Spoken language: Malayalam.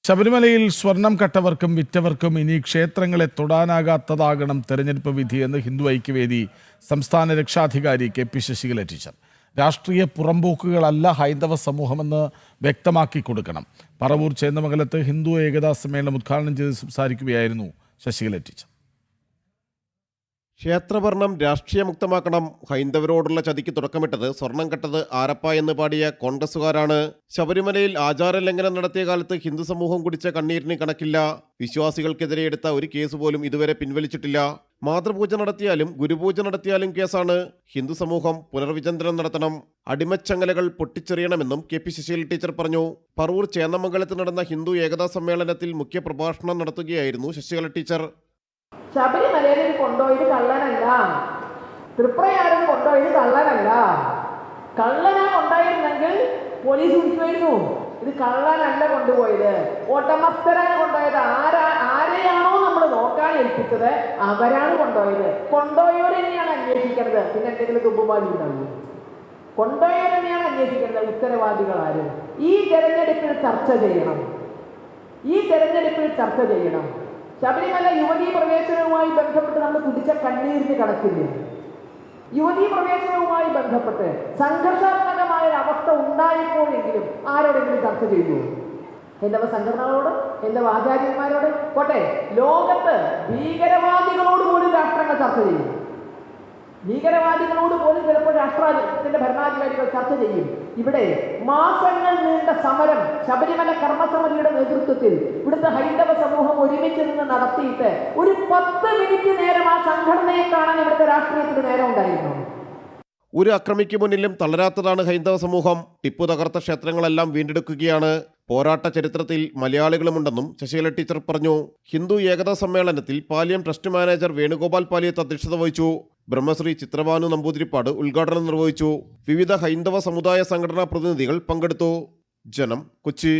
ശബരിമലയിൽ സ്വർണം കട്ടവർക്കും വിറ്റവർക്കും ഇനി ക്ഷേത്രങ്ങളെ തൊടാനാകാത്തതാകണം തെരഞ്ഞെടുപ്പ് വിധിയെന്ന് ഹിന്ദു ഐക്യവേദി സംസ്ഥാന രക്ഷാധികാരി കെ.പി. ശശികല ടീച്ചർ. രാഷ്ട്രീയ പുറമ്പോക്കുകളല്ല ഹൈന്ദവ സമൂഹമെന്ന് വ്യക്തമാക്കി കൊടുക്കണം. പറവൂർ ചേന്ദമംഗലത്ത് ഹിന്ദു ഏകതാ സമ്മേളനം ഉദ്ഘാടനം ചെയ്ത് സംസാരിക്കുകയായിരുന്നു ശശികല ടീച്ചർ. ക്ഷേത്രഭരണം രാഷ്ട്രീയമുക്തമാക്കണം. ഹൈന്ദവരോടുള്ള ചതിക്ക് തുടക്കമിട്ടത് സ്വർണം കെട്ടത് ആരപ്പ എന്ന് പാടിയ കോൺഗ്രസുകാരാണ്. ശബരിമലയിൽ ആചാരലംഘനം നടത്തിയ കാലത്ത് ഹിന്ദു സമൂഹം കുടിച്ച കണ്ണീരിന് കണക്കില്ല. വിശ്വാസികൾക്കെതിരെ എടുത്ത ഒരു കേസ് പോലും ഇതുവരെ പിൻവലിച്ചിട്ടില്ല. മാതൃപൂജ നടത്തിയാലും ഗുരുപൂജ നടത്തിയാലും കേസാണ്. ഹിന്ദു സമൂഹം പുനർവിചിന്തനം നടത്തണം. അടിമച്ചങ്ങലകൾ പൊട്ടിച്ചെറിയണമെന്നും കെ.പി. ശശികല ടീച്ചർ പറഞ്ഞു. പറവൂർ ചേന്നമംഗലത്ത് നടന്ന ഹിന്ദു ഏകതാ സമ്മേളനത്തിൽ മുഖ്യ പ്രഭാഷണം നടത്തുകയായിരുന്നു ശശികല ടീച്ചർ. ശബരിമലയിൽ കൊണ്ടുപോയത് കള്ളനല്ല, തൃപ്രയാരം കൊണ്ടുപോയത് കള്ളനല്ല. കള്ളനാ കൊണ്ടുപോയിരുന്നെങ്കിൽ പോലീസ് പിടിക്കുമായിരുന്നു. ഇത് കള്ളനല്ല കൊണ്ടുപോയത്, ഓട്ടമസ്തരാണ് കൊണ്ടുപോയത്. ആരെയാണോ നമ്മൾ നോക്കാൻ ഏൽപ്പിച്ചത് അവരാണ് കൊണ്ടുപോയത്. കൊണ്ടുപോയവർ തന്നെയാണ് അന്വേഷിക്കുന്നത്. പിന്നെ എന്തെങ്കിലും തുമ്പുപാടി ഉണ്ടാവും. കൊണ്ടുപോയവർ തന്നെയാണ് അന്വേഷിക്കുന്നത്. ഉത്തരവാദികൾ ആര്? ഈ തെരഞ്ഞെടുപ്പിൽ ചർച്ച ചെയ്യണം. ശബരിമല യുവതീ പ്രവേശനവുമായി ബന്ധപ്പെട്ട് നമ്മൾ കുടിച്ച കണ്ണീരിന് കണക്കില്ല. യുവതീ പ്രവേശനവുമായി ബന്ധപ്പെട്ട് സംഘർഷാത്മകമായ ഒരു അവസ്ഥ ഉണ്ടായപ്പോഴെങ്കിലും ആരോടെങ്കിലും ചർച്ച ചെയ്തു? ഹൈന്ദവ സംഘടനകളോട്, ഹൈന്ദവ ആചാര്യന്മാരോട്, പോട്ടെ ലോകത്ത് ഭീകരവാദികളോട് പോലും രാഷ്ട്രങ്ങൾ ചർച്ച ചെയ്യും. ഭീകരവാദികളോട് പോലും ചിലപ്പോൾ രാഷ്ട്രത്തിന്റെ ഭരണാധികാരികൾ ചർച്ച ചെയ്യും. ഇവിടെ മാസങ്ങൾ നീണ്ട സമരം ശബരിമല കർമ്മസമിതിയുടെ നേതൃത്വത്തിൽ ഇവിടുത്തെ ഹൈന്ദവ സമൂഹം ഒരുമിച്ച് നിന്ന് നടത്തിയിട്ട് ഒരു 10 മിനിറ്റ് നേരം ആ സംഘടനയെ കാണാൻ ഇവിടുത്തെ രാഷ്ട്രീയത്തിന് നേരം ഉണ്ടായിരുന്നു. ഒരു അക്രമിക്ക് മുന്നിലും തളരാത്തതാണ് ഹൈന്ദവ സമൂഹം. ടിപ്പു തകർത്ത ക്ഷേത്രങ്ങളെല്ലാം വീണ്ടെടുക്കുകയാണ്. പോരാട്ട ചരിത്രത്തിൽ മലയാളികളുമുണ്ടെന്നും ശശികല ടീച്ചർ പറഞ്ഞു. ഹിന്ദു ഏകതാ സമ്മേളനത്തിൽ പാലിയം ട്രസ്റ്റ് മാനേജർ വേണുഗോപാൽ പാലിയത്ത് അധ്യക്ഷത വഹിച്ചു. ബ്രഹ്മശ്രീ ചിത്രഭാനു നമ്പൂതിരിപ്പാട് ഉദ്ഘാടനം നിർവഹിച്ചു. വിവിധ ഹൈന്ദവ സമുദായ സംഘടനാ പ്രതിനിധികൾ പങ്കെടുത്തു. ജനം, കൊച്ചി.